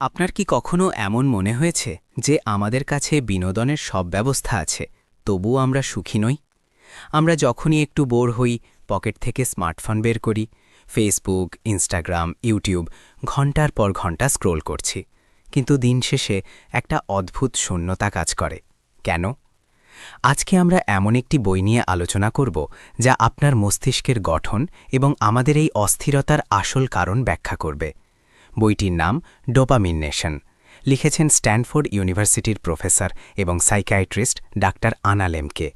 আপনার কি কখনো এমন মনে হয়েছে যে আমাদের কাছে বিনোদনের সব ব্যবস্থা আছে, তবুও আমরা সুখী নই? আমরা যখনই একটু বোর হই, পকেট থেকে স্মার্টফোন বের করি, ফেসবুক, ইনস্টাগ্রাম, ইউটিউব ঘন্টার পর ঘন্টা স্ক্রোল করছি। কিন্তু দিন শেষে একটা অদ্ভুত শূন্যতা কাজ করে। কেন? আজকে আমরা এমন একটি বই নিয়ে আলোচনা করব যা আপনার মস্তিষ্কের গঠন এবং আমাদের এই অস্থিরতার আসল কারণ ব্যাখ্যা করবে। বইটির নাম ডোপামিন নেশন। লিখেছেন স্ট্যানফোর্ড ইউনিভার্সিটির প্রফেসর এবং সাইকিয়াট্রিস্ট ডাক্তার আনা লেমকে।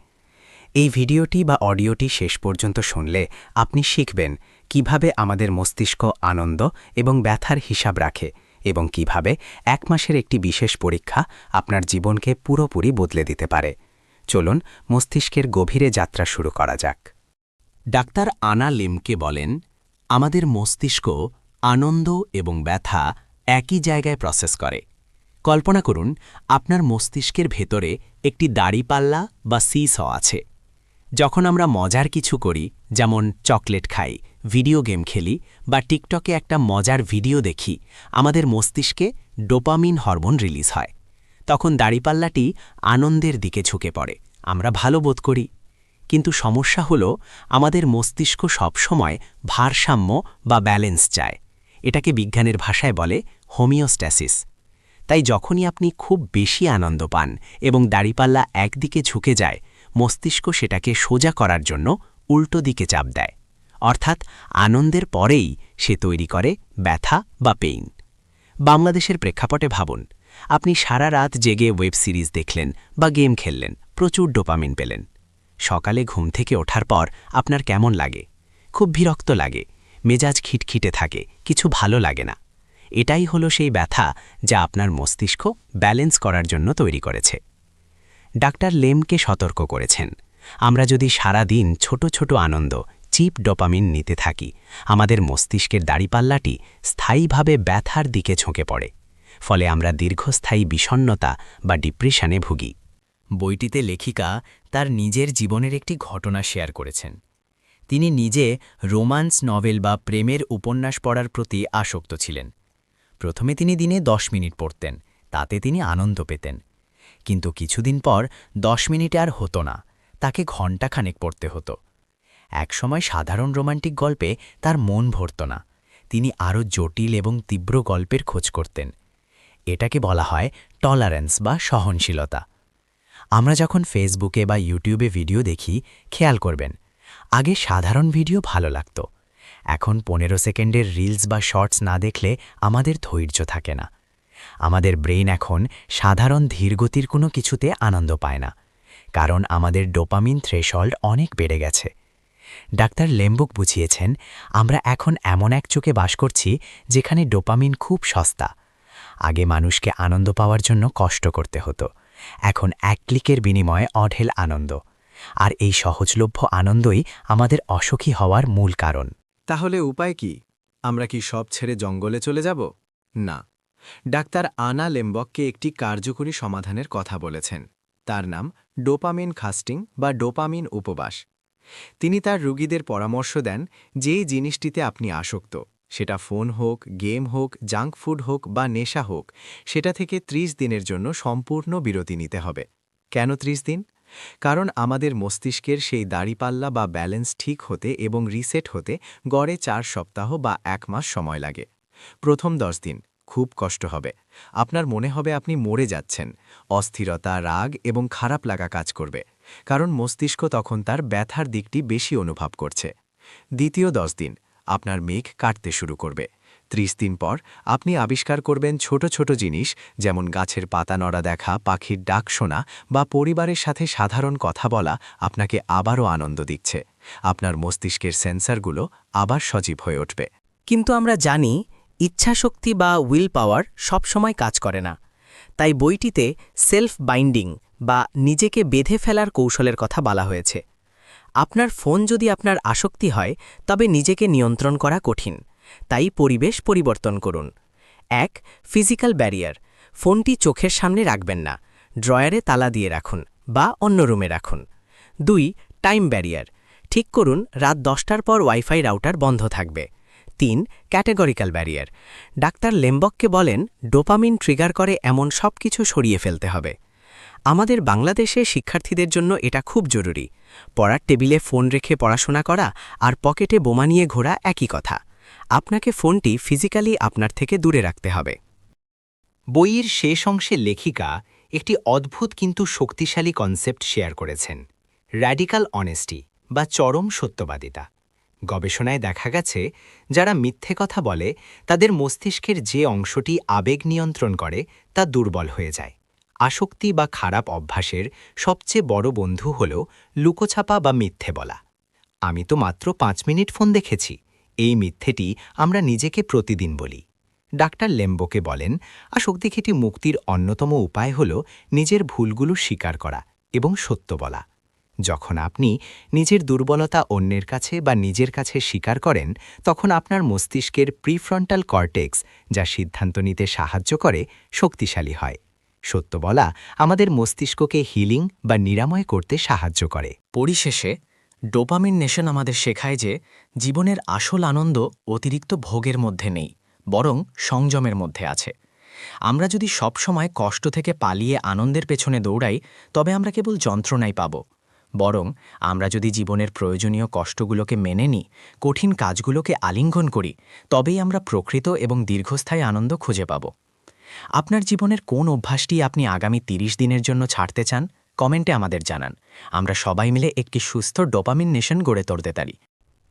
এই ভিডিওটি বা অডিওটি শেষ পর্যন্ত শুনলে আপনি শিখবেন কিভাবে আমাদের মস্তিষ্ক আনন্দ এবং ব্যথার হিসাব রাখে এবং কিভাবে 1 মাসের একটি বিশেষ পরীক্ষা আপনার জীবনকে পুরোপুরি বদলে দিতে পারে। চলুন মস্তিষ্কের গভীরে যাত্রা শুরু করা যাক। ডাক্তার আনা লেমকে বলেন, আমাদের মস্তিষ্ক আনন্দ এবং ব্যথা একই জায়গায় প্রসেস করে। কল্পনা করুন আপনার মস্তিষ্কের ভেতরে একটি দাড়িপাল্লা বা সিস আছে। যখন আমরা মজার কিছু করি, যেমন চকলেট খাই, ভিডিও গেম খেলি বা টিকটকে একটা মজার ভিডিও দেখি, আমাদের মস্তিষ্কে ডোপামিন হরমোন রিলিজ হয়। তখন দাড়িপাল্লাটি আনন্দের দিকে ঝুঁকে পড়ে, আমরা ভালো বোধ করি। কিন্তু সমস্যা হলো আমাদের মস্তিষ্ক সবসময় ভারসাম্য বা ব্যালেন্স চায়। এটাকে বিজ্ঞানের ভাষায় বলে হোমিওস্ট্যাসিস। তাই যখনই আপনি খুব বেশি আনন্দ পান এবং দাড়িপাল্লা একদিকে ঝুঁকে যায়, মস্তিষ্ক সেটাকে সোজা করার জন্য উল্টো দিকে চাপ দেয়। অর্থাৎ আনন্দের পরেই সে তৈরি করে ব্যথা বা পেইন। বাংলাদেশের প্রেক্ষাপটে ভাবুন, আপনি সারা রাত জেগে ওয়েব সিরিজ দেখলেন বা গেম খেললেন, প্রচুর ডোপামিন পেলেন। সকালে ঘুম থেকে ওঠার পর আপনার কেমন লাগে? খুব বিরক্ত লাগে, মেজাজ খিটখিটে থাকে, কিছু ভালো লাগে না। এটাই হলো সেই ব্যথা যা আপনার মস্তিষ্ক ব্যালেন্স করার জন্য তৈরি করেছে। ডাক্তার লেমকে সতর্ক করেছেন, আমরা যদি সারা দিন ছোট ছোট আনন্দ, চিপ ডোপামিন নিতে থাকি, আমাদের মস্তিষ্কের দাড়িপাল্লাটি স্থায়ীভাবে ব্যথার দিকে ঝুঁকে পড়ে। ফলে আমরা দীর্ঘস্থায়ী বিষণ্ণতা বা ডিপ্রেশনে ভুগি। বইটিতে লেখিকা তার নিজের জীবনের একটি ঘটনা শেয়ার করেছেন। তিনি নিজে রোমান্স নভেল বা প্রেমের উপন্যাস পড়ার প্রতি আসক্ত ছিলেন। প্রথমে তিনি দিনে 10 মিনিট পড়তেন, তাতে তিনি আনন্দ পেতেন। কিন্তু কিছুদিন পর 10 মিনিটে আর হতো না, তাকে ঘণ্টাখানেক পড়তে হতো। একসময় সাধারণ রোমান্টিক গল্পে তার মন ভরত না, তিনি আরও জটিল এবং তীব্র গল্পের খোঁজ করতেন। এটাকে বলা হয় টলারেন্স বা সহনশীলতা। আমরা যখন ফেসবুকে বা ইউটিউবে ভিডিও দেখি, খেয়াল করবেন, আগে সাধারণ ভিডিও ভালো লাগত। এখন 15 সেকেন্ডের রিলস বা শর্টস না দেখলে আমাদের ধৈর্য থাকে না। আমাদের ব্রেইন এখন সাধারণ ধীরগতির কোনো কিছুতে আনন্দ পায় না, কারণ আমাদের ডোপামিন থ্রেশহোল্ড অনেক বেড়ে গেছে। ডাক্তার লেম্বুক বুঝিয়েছেন, আমরা এখন এমন এক যুগে বাস করছি যেখানে ডোপামিন খুব সস্তা। আগে মানুষকে আনন্দ পাওয়ার জন্য কষ্ট করতে হতো, এখন 1 ক্লিকের বিনিময়ে অঢেল আনন্দ। আর এই সহজলভ্য আনন্দই আমাদের অসুখী হওয়ার মূল কারণ। তাহলে উপায় কি? আমরা কি সব ছেড়ে জঙ্গলে চলে যাব? না। ডাক্তার আনা লেম্বককে একটি কার্যকরী সমাধানের কথা বলেছেন। তার নাম ডোপামিন ফাস্টিং বা ডোপামিন উপবাস। তিনি তার রোগীদের পরামর্শ দেন, যেই জিনিসটিতে আপনি আসক্ত, সেটা ফোন হোক, গেম হোক, জাঙ্ক ফুড হোক বা নেশা হোক, সেটা থেকে 30 দিনের জন্য সম্পূর্ণ বিরতি নিতে হবে। কেন 30 দিন? কারণ আমাদের মস্তিষ্কের সেই দাড়িপাল্লা বা ব্যালেন্স ঠিক হতে এবং রিসেট হতে গড়ে 4 সপ্তাহ বা 1 মাস সময় লাগে। প্রথম 10 দিন খুব কষ্ট হবে, আপনার মনে হবে আপনি মরে যাচ্ছেন। অস্থিরতা, রাগ এবং খারাপ লাগা কাজ করবে, কারণ মস্তিষ্ক তখন তার ব্যথার দিকটি বেশি অনুভব করছে। দ্বিতীয় 10 দিন আপনার মেঘ কাটতে শুরু করবে। 30 দিন পর আপনি আবিষ্কার করবেন ছোট ছোট জিনিস, যেমন গাছের পাতা নড়া দেখা, পাখির ডাক শোনা বা পরিবারের সাথে সাধারণ কথা বলা আপনাকে আবারও আনন্দ দিচ্ছে। আপনার মস্তিষ্কের সেন্সরগুলো আবার সজীব হয়ে উঠবে। কিন্তু আমরা জানি ইচ্ছাশক্তি বা উইল পাওয়ার সবসময় কাজ করে না। তাই বইটিতে সেলফ বাইন্ডিং বা নিজেকে বেঁধে ফেলার কৌশলের কথা বলা হয়েছে। আপনার ফোন যদি আপনার আসক্তি হয়, তবে নিজেকে নিয়ন্ত্রণ করা কঠিন। তাই পরিবেশ পরিবর্তন করুন। 1. Physical barrier. ফোনটি চোখের সামনে রাখবেন না, ড্রয়ারে তালা দিয়ে রাখুন বা অন্য রুমে রাখুন। 2. Time barrier. ঠিক করুন রাত 10টার পর ওয়াইফাই রাউটার বন্ধ থাকবে। 3. Categorical barrier. ডাক্তার লেম্বককে বলেন ডোপামিন ট্রিগার করে এমন সব কিছু সরিয়ে ফেলতে হবে। আমাদের বাংলাদেশে শিক্ষার্থীদের জন্য এটা খুব জরুরি। পড়ার টেবিলে ফোন রেখে পড়াশোনা করা আর পকেটে বোমা নিয়ে ঘোরা একই কথা। আপনাকে ফোনটি ফিজিক্যালি আপনার থেকে দূরে রাখতে হবে। বইয়ের শেষ অংশে লেখিকা একটি অদ্ভুত কিন্তু শক্তিশালী কনসেপ্ট শেয়ার করেছেন, র্যাডিক্যাল অনেস্টি বা চরম সত্যবাদিতা। গবেষণায় দেখা গেছে যারা মিথ্যে কথা বলে তাদের মস্তিষ্কের যে অংশটি আবেগ নিয়ন্ত্রণ করে তা দুর্বল হয়ে যায়। আসক্তি বা খারাপ অভ্যাসের সবচেয়ে বড় বন্ধু হল লুকোছাপা বা মিথ্যে বলা। আমি তো মাত্র 5 মিনিট ফোন দেখেছি, এই মিথ্যেটি আমরা নিজেকে প্রতিদিন বলি। ডাক্তার লেম্বোকে বলেন আসক্তি থেকে মুক্তির অন্যতম উপায় হল নিজের ভুলগুলো স্বীকার করা এবং সত্য বলা। যখন আপনি নিজের দুর্বলতা অন্যের কাছে বা নিজের কাছে স্বীকার করেন তখন আপনার মস্তিষ্কের প্রিফ্রন্টাল কর্টেক্স, যা সিদ্ধান্ত নিতে সাহায্য করে, শক্তিশালী হয়। সত্য বলা আমাদের মস্তিষ্ককে হিলিং বা নিরাময় করতে সাহায্য করে। পরিশেষে ডোপামিন নেশন আমাদের শেখায় যে জীবনের আসল আনন্দ অতিরিক্ত ভোগের মধ্যে নেই, বরং সংযমের মধ্যে আছে। আমরা যদি সবসময় কষ্ট থেকে পালিয়ে আনন্দের পেছনে দৌড়াই তবে আমরা কেবল যন্ত্রণাই পাব। বরং আমরা যদি জীবনের প্রয়োজনীয় কষ্টগুলোকে মেনে নিই, কঠিন কাজগুলোকে আলিঙ্গন করি, তবেই আমরা প্রকৃত এবং দীর্ঘস্থায়ী আনন্দ খুঁজে পাব। আপনার জীবনের কোন অভ্যাসটি আপনি আগামী 30 দিনের জন্য ছাড়তে চান, কমেন্টে আমাদের জানান। আমরা সবাই মিলে একটি সুস্থ ডোপামিন নেশন গড়ে তুলতে পারি।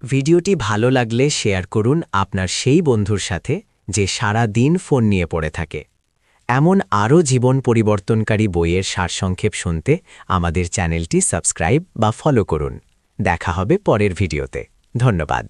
ভিডিওটি ভালো লাগলে শেয়ার করুন আপনার সেই বন্ধুর সাথে যে সারা দিন ফোন নিয়ে পড়ে থাকে। এমন আরও জীবন পরিবর্তনকারী বইয়ের সারসংক্ষেপ শুনতে আমাদের চ্যানেলটি সাবস্ক্রাইব বা ফলো করুন। দেখা হবে পরের ভিডিওতে। ধন্যবাদ।